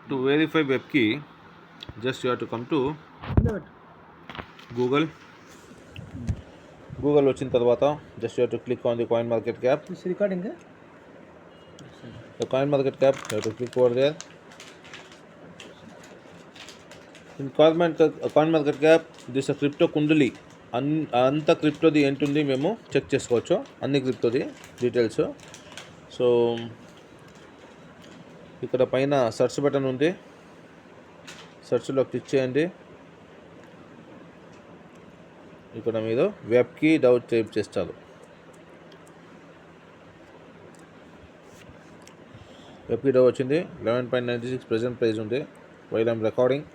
To verify web key, just you have to come to Google. Google వచ్చిన తర్వాత just you have to click on the coin market cap. It's recording. The coin market cap, you have to click over there. In coin market cap, this is a crypto kundali. అంత క్రిప్టోది ఏంటుంది మేము check చేసుకోవచ్చు, అన్ని క్రిప్టోది details. So ఇక్కడ పైన search button ఉంది, సెర్చ్లో click చేయండి. ఇక్కడ మీరు వెబ్ కీ డౌట్ టైప్ చేస్తారు. వెబ్ కీ డౌ వచ్చింది. 11.96 ప్రెజెంట్ ప్రైస్ ఉంది వైల్ ఐమ్ రికార్డింగ్.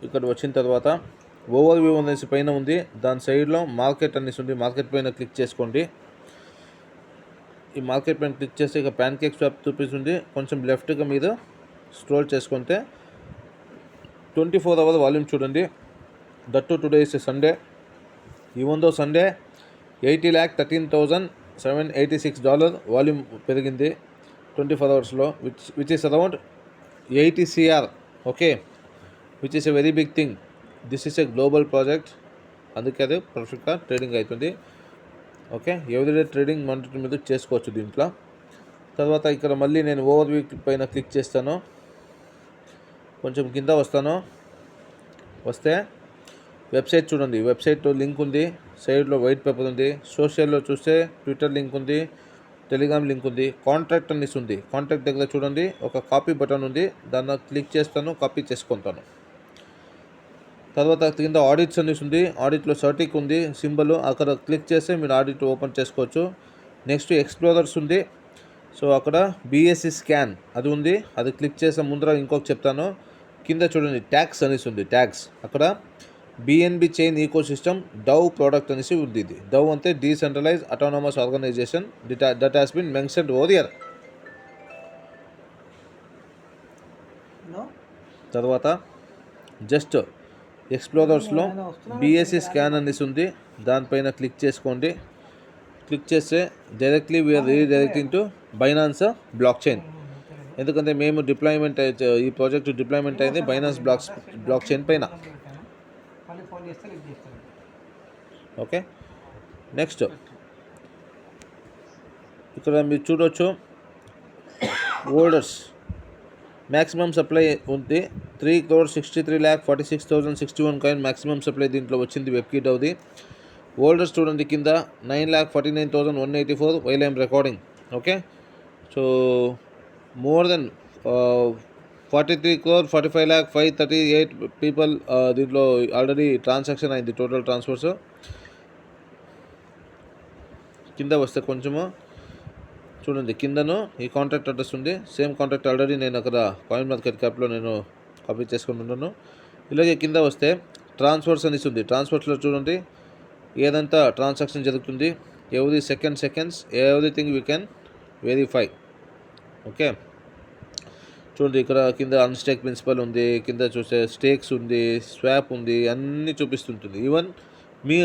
ఇక్కడ వచ్చిన తర్వాత ఓవర్ వ్యూ అనేసి పైన ఉంది, దాని సైడ్లో మార్కెట్ అనేసి ఉంది. మార్కెట్ పైన క్లిక్ చేసుకోండి. ఈ మార్కెట్ పైన క్లిక్ చేస్తే ఇక ప్యాన్ కేక్ స్వాప్ చూపిస్తుంది. కొంచెం లెఫ్ట్గా మీద స్క్రోల్ చేసుకుంటే 24 hour వాల్యూమ్ చూడండి. That to today is Sunday. Even though Sunday $80,13,786 volume పెరిగింది 24 hours which is around 80 CR. Okay, which is a very big thing. This is a global project, అందుకే అది పర్ఫెక్ట్గా trading అవుతుంది. ఓకే, ఎవ్రీడే ట్రేడింగ్ మానిటర్ మీద చేసుకోవచ్చు దీంట్లో. తర్వాత ఇక్కడ మళ్ళీ నేను ఓవర్ వ్యూ పైన క్లిక్ చేస్తాను. కొంచెం కింద వస్తే వెబ్సైట్ చూడండి. వెబ్సైట్ లింక్ ఉంది, సైడ్లో వైట్ పేపర్ ఉంది. సోషల్లో చూస్తే ట్విట్టర్ లింక్ ఉంది, టెలిగ్రామ్ లింక్ ఉంది. కాంట్రాక్ట్ అనేసి ఉంది. కాంట్రాక్ట్ దగ్గర చూడండి ఒక కాపీ బటన్ ఉంది, దాన్ని క్లిక్ చేస్తాను, కాపీ చేసుకుంటాను. తర్వాత కింద ఆడిట్స్ అనేసి ఉంది. ఆడిట్లో సర్టిక్ ఉంది సింబల్, అక్కడ క్లిక్ చేస్తే మీరు ఆడిట్ ఓపెన్ చేసుకోవచ్చు. నెక్స్ట్ ఎక్స్ప్లోరర్స్ ఉంది. సో అక్కడ BSC స్కాన్ అది ఉంది, అది క్లిక్ చేసే ముందర ఇంకొక చెప్తాను. కింద చూడండి ట్యాక్స్ అనేసి ఉంది. ట్యాక్స్ అక్కడ BNB chain ecosystem DAO product అనేసి ఉంది. ఇది డౌ అంటే decentralise autonomous organisation that has been mentioned earlier. తర్వాత జస్ట్ ఎక్స్ప్లోరర్స్లో BSC స్కాన్ అనేసి ఉంది, దానిపైన క్లిక్ చేసుకోండి. క్లిక్ చేస్తే directly we're redirecting to Binance block chain. ఎందుకంటే మేము డిప్లాయ్మెంట్ ఈ ప్రాజెక్ట్ డిప్లాయ్మెంట్ అయింది బైనాన్స్ బ్లాక్ చైన్ పైన. ఓకే, నెక్స్ట్ ఇక్కడ మీరు చూడవచ్చు హోల్డర్స్ మ్యాక్సిమం సప్లై ఉంది 3,63,46,061 కాయిన్ మ్యాక్సిమం సప్లై దీంట్లో వచ్చింది వెబ్ కీ డౌది. హోల్డర్స్ చూడండి కింద 9,49,184 while I'm recording. Okay, so more than 43,45,538 people దీంట్లో ఆల్రెడీ ట్రాన్సాక్షన్ అయింది. టోటల్ ట్రాన్స్ఫర్స్ కింద వస్తే కొంచెము చూడండి, కిందను ఈ కాంటాక్ట్ అడ్రస్ ఉంది. సేమ్ కాంటాక్ట్ ఆల్రెడీ నేను అక్కడ కాయిన్ మార్కెట్ క్యాప్లో నేను కాపీ చేసుకుంటున్నాను. ఇలాగే కింద వస్తే ట్రాన్స్ఫర్స్ అనేసి ఉంది. ట్రాన్స్ఫర్స్లో చూడండి ఏదంతా ట్రాన్సాక్షన్ జరుగుతుంది. Every seconds everything we can verify. Okay, చూడండి ఇక్కడ కింద అన్స్టేక్ ప్రిన్సిపల్ ఉంది, కింద చూస్తే స్టేక్స్ ఉంది, స్వాప్ ఉంది, అన్నీ చూపిస్తుంటుంది. ఈవెన్ మీ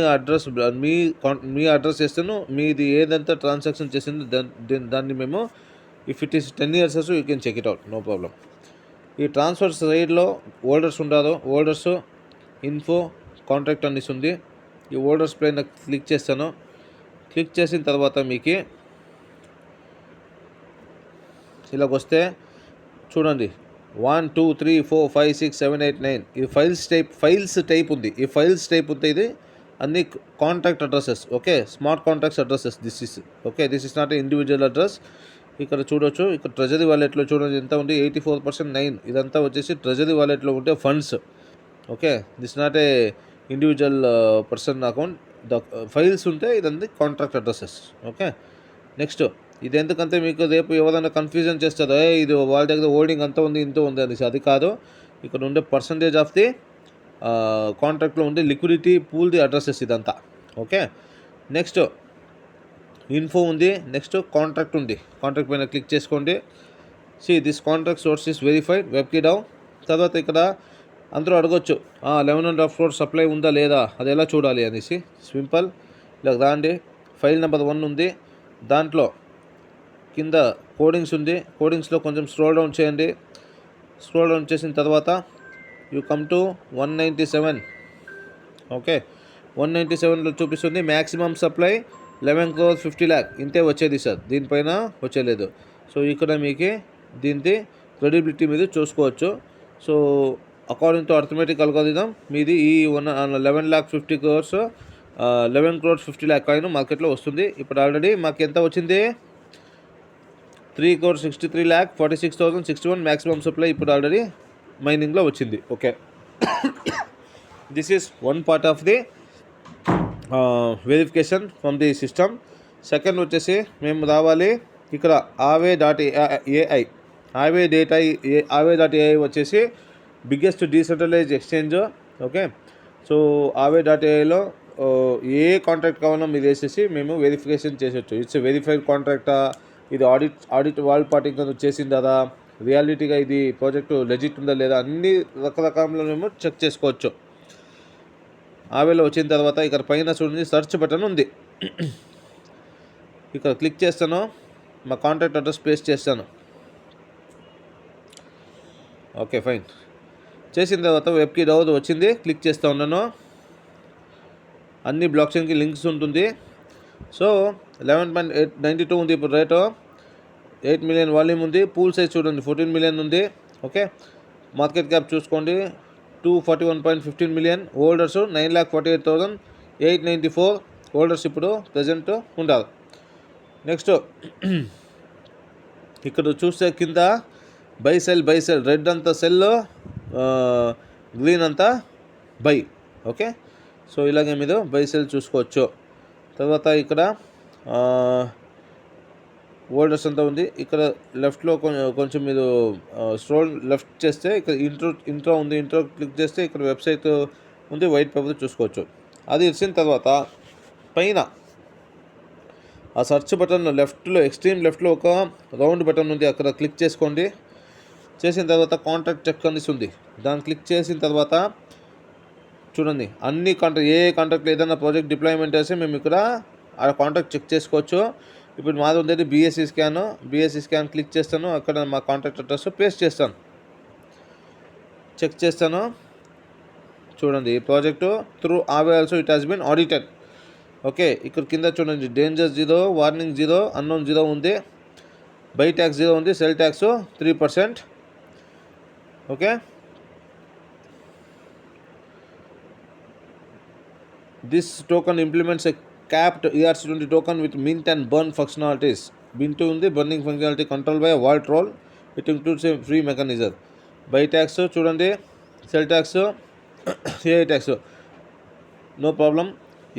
అడ్రస్ చేస్తాను, మీది ఏదంతా ట్రాన్సాక్షన్ చేసిందో దాన్ని మేము if it is 10 years you can check it out, no problem. ఈ ట్రాన్స్ఫర్ సైడ్లో హోల్డర్స్ ఉండదు. హోల్డర్స్ ఇన్ఫో కాంట్రాక్ట్ అనేసి ఉంది. ఈ హోల్డర్స్ పైన క్లిక్ చేస్తాను. క్లిక్ చేసిన తర్వాత మీకు ఇలాగ వస్తే చూడండి 1 2 3 4 5 6 7 8 9 ఇది ఫైల్స్ టైప్ ఉంది. ఈ ఫైల్స్ టైప్ ఉంది. ఇది అన్ని contact addresses. Okay, smart contacts addresses. This is not a individual address. ఇక్కడ చూడొచ్చు, ఇక్కడ ట్రెజరీ వాలెట్లో చూడండి ఎంత ఉంది 84% 9. ఇదంతా వచ్చేసి ట్రెజరీ వాలెట్లో ఉంటే funds. Okay, this not a individual person account. The files ఉంటే ఇదంతా కాంట్రాక్ట్ అడ్రసెస్. ఓకే, నెక్స్ట్ ఇది ఎందుకంటే మీకు రేపు ఎవరైనా కన్ఫ్యూజన్ చేస్తారో ఇది వాళ్ళ దగ్గర హోల్డింగ్ అంత ఉంది ఇంత ఉంది అనేసి, అది కాదు. ఇక్కడ ఉండే పర్సంటేజ్ ఆఫ్ ది కాంట్రాక్ట్లో ఉండే లిక్విడిటీ పూల్ ది అడ్రసెస్ ఇదంతా. ఓకే, నెక్స్ట్ ఇన్ఫో ఉంది, నెక్స్ట్ కాంట్రాక్ట్ ఉంది. కాంట్రాక్ట్ పైన క్లిక్ చేసుకోండి. This contract source is verified web key DAO. తర్వాత ఇక్కడ అందరూ అడగొచ్చు 11.5 crore సప్లై ఉందా లేదా, అది ఎలా చూడాలి అనేసి. సింపుల్, ఇలా రాండి. ఫైల్ నెంబర్ 1 ఉంది, దాంట్లో కింద కోడింగ్స్ ఉంది. కోడింగ్స్లో కొంచెం స్క్రోల్ డౌన్ చేయండి. స్క్రోల్ డౌన్ చేసిన తర్వాత యూ కమ్ టు 197. ఓకే, 197లో చూపిస్తుంది మ్యాక్సిమం సప్లై 11,50,00,000 ఇంతే వచ్చేది సార్, దీనిపైన వచ్చేలేదు. సో ఇక్కడ మీకు దీనిది క్రెడిబిలిటీ మీద చూసుకోవచ్చు. So according to arithmetic algorithm మీది ఈ 11,50,00,000 11,50,00,000 కాయిన్ మార్కెట్లో వస్తుంది. ఇప్పుడు ఆల్రెడీ మాకు ఎంత వచ్చింది? 3,63,46,061 మ్యాక్సిమం సప్లై ఇప్పుడు ఆల్రెడీ మైనింగ్లో వచ్చింది. Okay, this is one part of the verification from the system. Second వచ్చేసి మేము రావాలి ఇక్కడ Aave.ai. Aave.ai వచ్చేసి biggest decentralise exchange. Okay, so Aave.aiలో ఏ కాంట్రాక్ట్ కావాలో మీరు వేసేసి మేము వెరిఫికేషన్ చేసేవచ్చు. ఇట్స్ వెరిఫైడ్ కాంట్రాక్టా, ఇది ఆడిట్ వాల్ పార్టీ చేసింది కదా, రియాలిటీగా ఇది ప్రాజెక్టు లెజిట్ ఉందా లేదా, అన్ని రకరకాల మేము చెక్ చేసుకోవచ్చు. ఆవేలో వచ్చిన తర్వాత ఇక్కడ పైన చూడండి సెర్చ్ బటన్ ఉంది. ఇక్కడ క్లిక్ చేస్తాను, మా కాంటాక్ట్ అడ్రస్ పేస్ట్ చేస్తాను. ఓకే ఫైన్, చేసిన తర్వాత వెబ్కి డౌన్ వచ్చింది, క్లిక్ చేస్తూ ఉన్నాను. అన్ని బ్లాక్ చైన్కి లింక్స్ ఉంటుంది. సో 11.92 ఉంది ఇప్పుడు రేటు. 8 మిలియన్ వాల్యూమ్ ఉంది. పూల్ సైజ్ చూడండి 14 మిలియన్ ఉంది. ఓకే, మార్కెట్ క్యాప్ చూసుకోండి 241.15 మిలియన్. హోల్డర్స్ 9,48,894 హోల్డర్స్ ఇప్పుడు ప్రజెంట్ ఉండాలి. నెక్స్ట్ ఇక్కడ చూస్తే కింద బై సెల్ రెడ్ అంతా సెల్, గ్రీన్ అంతా బై. ఓకే, సో ఇలాగే మీరు బై సెల్ చూసుకోవచ్చు. తర్వాత ఇక్కడ హోల్డర్స్ అంతా ఉంది. ఇక్కడ లెఫ్ట్లో కొంచెం మీరు స్క్రోల్ లెఫ్ట్ చేస్తే ఇక్కడ ఇంట్రో ఉంది. ఇంట్రో క్లిక్ చేస్తే ఇక్కడ వెబ్సైట్ ఉంది, వైట్ పేపర్ చూసుకోవచ్చు. అది ఇచ్చిన తర్వాత పైన ఆ సెర్చ్ బటన్ లెఫ్ట్లో ఎక్స్ట్రీమ్ లెఫ్ట్లో ఒక రౌండ్ బటన్ ఉంది, అక్కడ క్లిక్ చేసుకోండి. చేసిన తర్వాత కాంటాక్ట్ చెక్ అనేసి ఉంది, దాన్ని క్లిక్ చేసిన తర్వాత చూడండి అన్ని ఏ కాంటాక్ట్లో ఏదైనా ప్రాజెక్ట్ డిప్లాయ్మెంట్ చేస్తే మేము ఇక్కడ ఆ కాంటాక్ట్ చెక్ చేసుకోవచ్చు. ఇప్పుడు మాది ఉండేది బీఎస్సీ స్కాన్ క్లిక్ చేస్తాను, అక్కడ మా కాంటాక్ట్ అడ్రస్ పేస్ట్ చేస్తాను, చెక్ చేస్తాను. చూడండి ఈ project through Aave also it has been audited. Okay, ఇక్కడ కింద చూడండి డేంజర్ 0, వార్నింగ్ 0, అన్నోన్ 0 ఉంది, బై ట్యాక్స్ 0 ఉంది, cell tax 3%. Okay, this token implements a capped ERC20 token with mint and burn functionalities. Mint ఉంది, burning functionality control by vault role. It includes a free mechanism. Buy tax చూడండి, sell tax, AI tax no problem.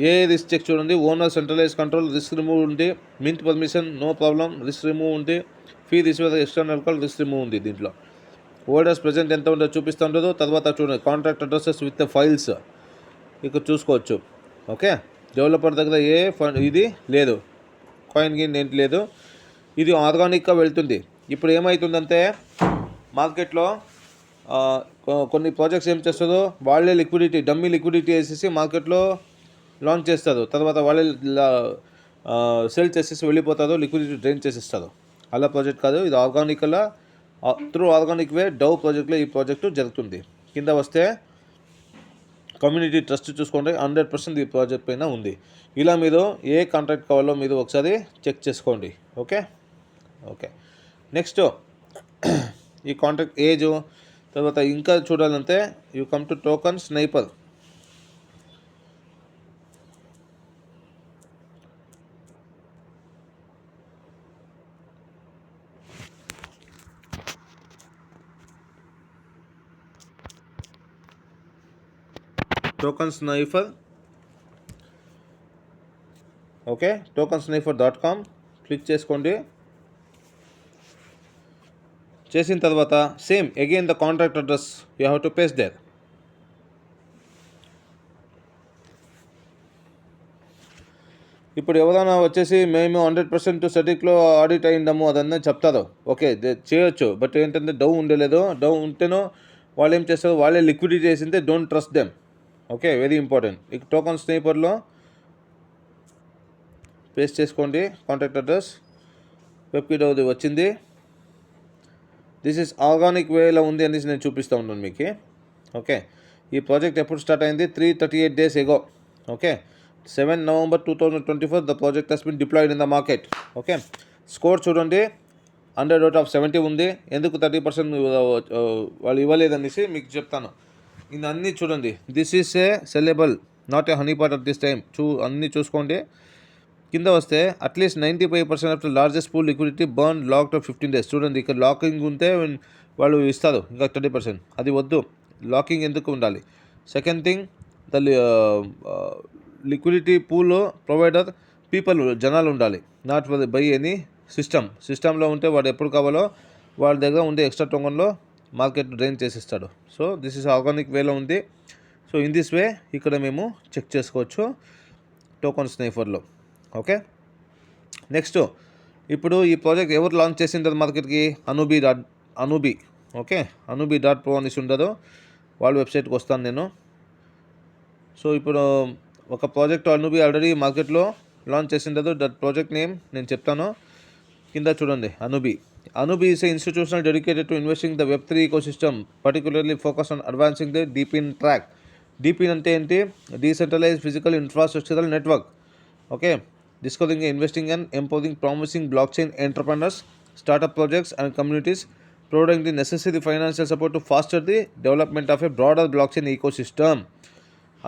ఏ risk check చూడండి, owner centralise control risk remove ఉంది, mint permission no problem, risk remove ఉంది, fee receiver external call risk remove ఉంది. దీంట్లో holders present ఎంత ఉందో చూపిస్తూ ఉండదు. తర్వాత చూడండి కాంట్రాక్ట్ అడ్రసెస్ విత్ ఫైల్స్ ఇక్కడ చూసుకోవచ్చు. ఓకే, డెవలపర్ దగ్గర ఏ ఇది లేదు, కాయిన్ గిన్ ఏంటి లేదు, ఇది ఆర్గానిక్గా వెళ్తుంది. ఇప్పుడు ఏమవుతుందంటే మార్కెట్లో కొన్ని ప్రాజెక్ట్స్ ఏం చేస్తుందో వాళ్ళే డమ్మీ లిక్విడిటీ వేసేసి మార్కెట్లో లాంచ్ చేస్తారు, తర్వాత వాళ్ళే సేల్ చేసేసి వెళ్ళిపోతారు, లిక్విడిటీ డ్రైన్ చేసేస్తారు. అలా ప్రాజెక్ట్ కాదు, ఇది ఆర్గానిక్గా త్రూ ఆర్గానిక్ వే డవ్ ప్రాజెక్ట్లో ఈ ప్రాజెక్టు జరుగుతుంది. కింద వస్తే కమ్యూనిటీ ట్రస్ట్ చూసుకోండి, 100% ఈ ప్రాజెక్ట్ పైన ఉంది. ఇలా మీరు ఏ కాంట్రాక్ట్ కావాలో మీరు ఒకసారి చెక్ చేసుకోండి. ఓకే, నెక్స్ట్ ఈ కాంట్రాక్ట్ ఏజ్, తర్వాత ఇంకా చూడాలంటే you come to token sniper. Token sniper. Okay, tokensniper.com click చేసుకోండి. చేసిన తర్వాత same again the contract address you have to paste there. ఇప్పుడు ఎవరైనా వచ్చేసి మేము 100% సెటిక్లో ఆడిట్ అయిందాము అదన్నీ చెప్తారు. ఓకే చేయొచ్చు, బట్ ఏంటంటే డౌన్ ఉండలేదు. డౌన్ ఉంటేనో వాళ్ళు ఏం చేస్తారు, వాళ్ళే లిక్విడిటీ చేసిందే, don't trust them. Okay, very important. ఇక టోకన్ స్నైపర్లో పేస్ట్ చేసుకోండి కాంటాక్ట్ అడ్రస్. వెబ్ కిట్ అది వచ్చింది. దిస్ ఈస్ ఆర్గానిక్ వేలో ఉంది అనేసి నేను చూపిస్తూ ఉన్నాను మీకు. ఓకే, ఈ ప్రాజెక్ట్ ఎప్పుడు స్టార్ట్ అయింది? 338 days ago. Okay, 7 November 2024 the project has been deployed in the market. Okay, score చూడండి 100/70 ఉంది. ఎందుకు 30% వాళ్ళు ఇవ్వలేదనేసి మీకు చెప్తాను. ఇది అన్నీ చూడండి. This is a sellable, not a honeypot at this time. అన్నీ చూసుకోండి. కింద వస్తే at least 95% of the largest pool liquidity burn locked of 15 days. చూడండి, ఇక్కడ లాకింగ్ ఉంటే వాళ్ళు ఇస్తారు ఇంకా 30%. అది వద్దు, లాకింగ్ ఎందుకు ఉండాలి? Second thing, the liquidity pool provider people, జనాలు ఉండాలి, నాట్ బై ఎనీ సిస్టంలో ఉంటే వాడు ఎప్పుడు కావాలో వాళ్ళ దగ్గర ఉండే ఎక్స్ట్రా టోకన్లో మార్కెట్ డ్రైన్ చేసిస్తాడు. సో దిస్ ఈస్ ఆర్గానిక్ వేలో ఉంది. సో ఇన్ దిస్ వే ఇక్కడ మేము చెక్ చేసుకోవచ్చు టోకన్ స్నైఫర్లో. ఓకే, నెక్స్ట్ ఇప్పుడు ఈ ప్రాజెక్ట్ ఎవరు లాంచ్ చేసింటారు మార్కెట్కి? అనూబీ. ఓకే, Anubi.pro అనేసి ఉండదు, వాళ్ళ వెబ్సైట్కి వస్తాను నేను. సో ఇప్పుడు ఒక ప్రాజెక్ట్ అనూబీ ఆల్రెడీ మార్కెట్లో లాంచ్ చేసిండదు. దట్ ప్రాజెక్ట్ నేమ్ నేను చెప్తాను, కింద చూడండి. Anubi is a institutional dedicated to investing the Web3 ecosystem, particularly focus on advancing the DePIN track. DePIN అంటే ఏంటి? Decentralised physical infrastructural network. Okay, discovering and investing and empowering promising blockchain entrepreneurs, startup projects and communities, providing the necessary financial support to foster the development of a broader blockchain ecosystem.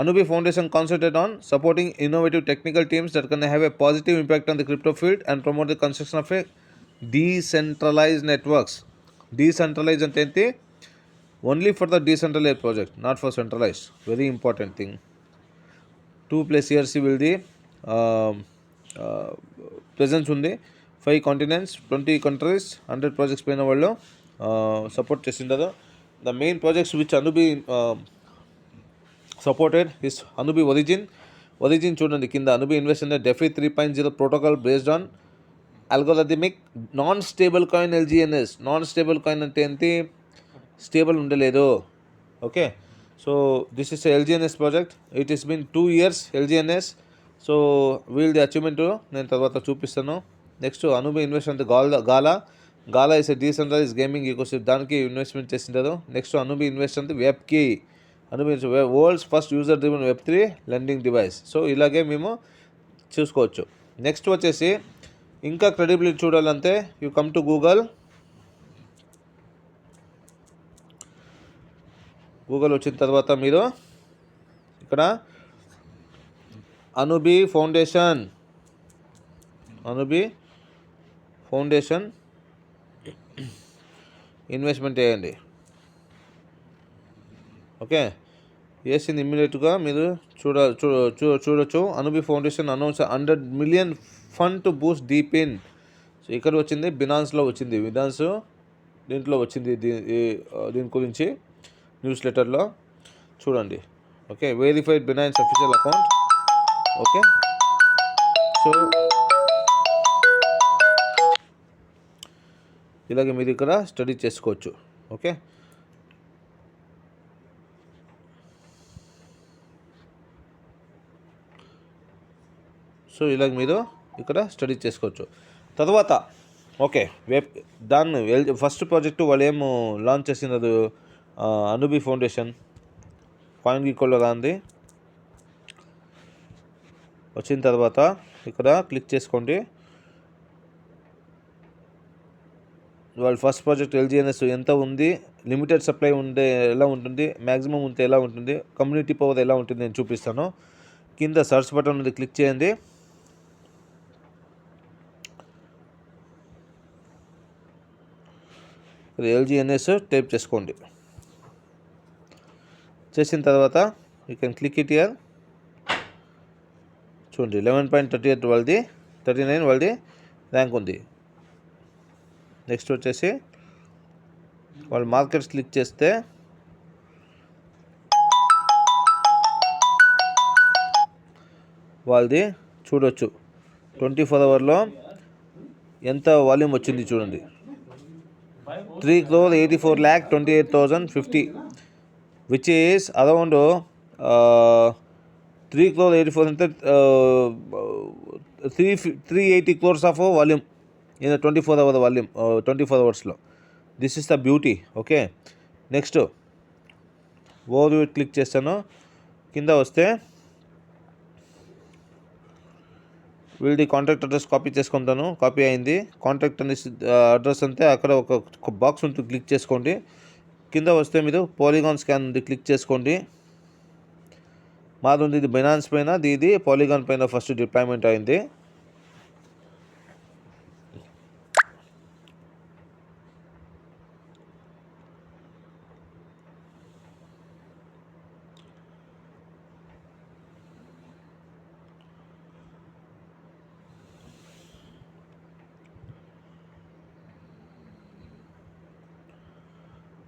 Anubi Foundation concentrated on supporting innovative technical teams that can have a positive impact on the crypto field and promote the construction of a decentralized networks. Decentralized ante enti only for the decentralized project, not for centralized. Very important thing. 2+ years will the presence ఉంది. 5 continents, 20 countries, 100 projects పైన వాళ్ళు support చేసింటారు. The main projects which Anubi supported is Anubi origin చూడండి కింద. Anubi invest in DeFi 3.0 protocol based on algorithmic non stable coin LGNS. Non stable coin అంటే ఏంటి? Stable ఉండలేదు. Okay, so this is LGNS project. It is been 2 years LGNS. So వీళ్ళది achievement నేను తర్వాత చూపిస్తాను. Next Anubi invest అంటే Gala is a decentralise gaming ecosystem, దానికి investment చేసింటారు. నెక్స్ట్ Anubi ఇన్వెస్ట్ అంటే వెబ్కి. Anubi world's first user driven Web3 lending device. So ఇలాగే మేము చూసుకోవచ్చు. నెక్స్ట్ వచ్చేసి ఇంకా క్రెడిబిలిటీ చూడాలంటే యూ కమ్ టు గూగుల్ వచ్చిన తర్వాత మీరు ఇక్కడ Anubi ఫౌండేషన్ ఇన్వెస్ట్మెంట్ చేయండి. ఓకే, వేసింది ఇమ్మీడియట్గా మీరు చూడొచ్చు. Anubi foundation announce 100 million fund to Boost DePIN. So ఇక్కడ వచ్చింది, బినాన్స్లో వచ్చింది, దీంట్లో వచ్చింది, దీని గురించి న్యూస్ లెటర్లో చూడండి. Okay, verified Binance official account. Okay, so ఇలాగే మీరు ఇక్కడ స్టడీ చేసుకోవచ్చు. ఓకే, సో ఇలాగ మీరు ఇక్కడ స్టడీ చేసుకోవచ్చు. తర్వాత ఓకే, ఫస్ట్ ప్రాజెక్టు వాళ్ళు ఏమో లాంచ్ చేసినది Anubi ఫౌండేషన్. CoinGeckoలో రాంది. వచ్చిన తర్వాత ఇక్కడ క్లిక్ చేసుకోండి. వాళ్ళ ఫస్ట్ ప్రాజెక్ట్ LGNS ఎంత ఉంది, లిమిటెడ్ సప్లై ఉంటే ఎలా ఉంటుంది, మ్యాక్సిమం ఉంటే ఎలా ఉంటుంది, కమ్యూనిటీ పవర్ ఎలా ఉంటుంది నేను చూపిస్తాను. కింద సర్చ్ బటన్ ఉంది, క్లిక్ చేయండి. LGNS టైప్ చేసుకోండి. చేసిన తర్వాత you can click it here. చూడండి 11.38 వాళ్ళది, 39 వాళ్ళది ర్యాంక్ ఉంది. నెక్స్ట్ వచ్చేసి వాళ్ళు మార్కెట్స్ క్లిక్ చేస్తే వాళ్ళది చూడొచ్చు. 24 అవర్లో ఎంత వాల్యూమ్ వచ్చింది చూడండి. 3,84,28,050, విచ్ ఈస్ అరౌండ్ 3,84 అంటే 380 crores of volume in the 24-hour volume, 24 hours. This is the beauty. Okay, next over click చేస్తాను. కింద వస్తే వీళ్ళది కాంటాక్ట్ అడ్రస్ కాపీ చేసుకుంటాను. కాపీ అయింది. కాంటాక్ట్ అనేసి అడ్రస్ అంతే అక్కడ ఒక బాక్స్ ఉంటుంది, క్లిక్ చేసుకోండి. కింద వస్తే మీరు పాలిగాన్ స్కాన్ ఉంది, క్లిక్ చేసుకోండి. మాది ఉంది ఇది బైనాన్స్ పైన, ఇది పాలిగాన్ పైన ఫస్ట్ డిప్లాయ్మెంట్ అయింది.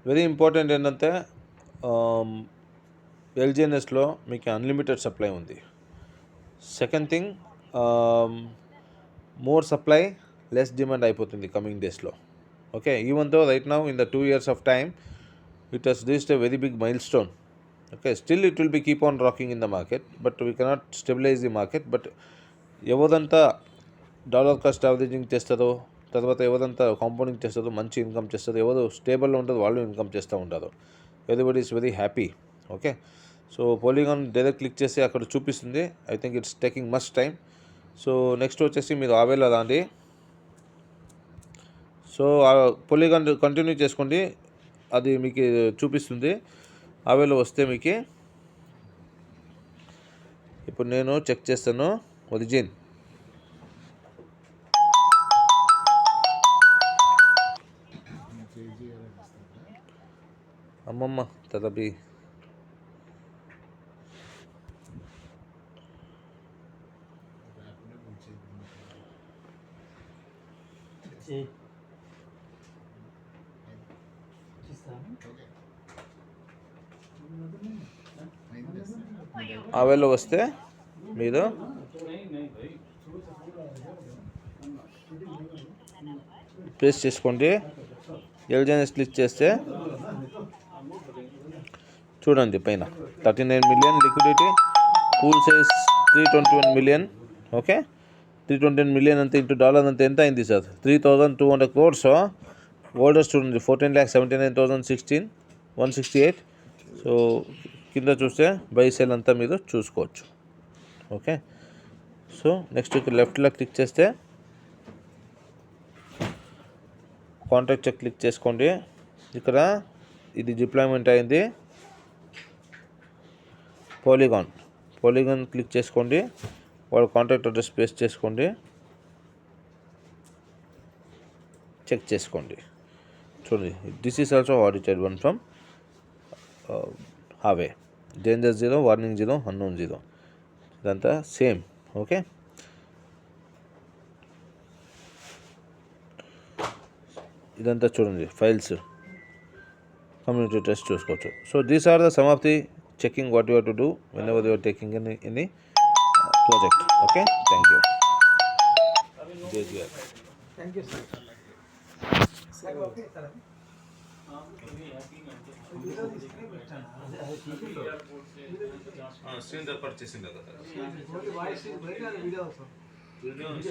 వెరీ ఇంపార్టెంట్ ఏంటంటే ఎల్జిఎన్ఎస్లో మీకు అన్లిమిటెడ్ సప్లై ఉంది. Second thing, more supply less demand అయిపోతుంది కమింగ్ డేస్లో. Okay, even though right now in the 2 years of time it has reached a very big milestone. Okay, still it will be keep on rocking in the market, but we cannot stabilize the market. But ఎవరంతా dollar cost averaging చేస్తారో, తర్వాత ఎవరంతా compounding చేస్తారో మంచి income చేస్తారు, ఎవరు స్టేబుల్లో ఉంటారో వాళ్ళు income చేస్తూ ఉంటారు. Everybody is very happy. Okay, so polygon direct click చేసి అక్కడ చూపిస్తుంది. I think it's taking much time. So next వచ్చేసి మీరు ఆవేలో రాండి. సో పాలిగాన్ కంటిన్యూ చేసుకోండి, అది మీకు చూపిస్తుంది. ఆవేలో వస్తే మీకు ఇప్పుడు నేను చెక్ చేస్తాను. ఒరిజిన్ అమ్మమ్మ తదబి ఆవేలో వస్తే మీరు ప్రెస్ చేసుకోండి. ఎల్జిఎన్ఎస్ క్లిక్ చేస్తే చూడండి పైన 39 million liquidity, pool size 321 million. Okay, 321 million అంతే ఇంటూ డాలర్ అంతే ఎంత అయింది సార్? 3,200 crores. హోల్డర్స్ చూడండి 14,79,016, 168. సో కింద చూస్తే బై సెల్ అంతా మీరు చూసుకోవచ్చు. ఓకే, సో నెక్స్ట్ ఇక్కడ లెఫ్ట్లో క్లిక్ చేస్తే కాంట్రాక్ట్ చెక్ క్లిక్ చేసుకోండి. ఇక్కడ ఇది డిప్లాయ్మెంట్ అయింది. పాలిగాన్ క్లిక్ చేసుకోండి, వాళ్ళ కాంటాక్ట్ అడ్రస్ పేస్ట్ చేసుకోండి, చెక్ చేసుకోండి. చూడండి, this is also audited one from Aave. Danger 0, warning 0, unknown 0, ఇదంతా సేమ్. ఓకే, ఇదంతా చూడండి ఫైల్స్, కమ్యూనిటీ టెస్ట్ చూసుకోవచ్చు. So these are the some of the checking what you have to do whenever you are taking any project. Okay, thank you. Thank you, sir. Screen record చేసిందా కదా? Voice is video also. Video also.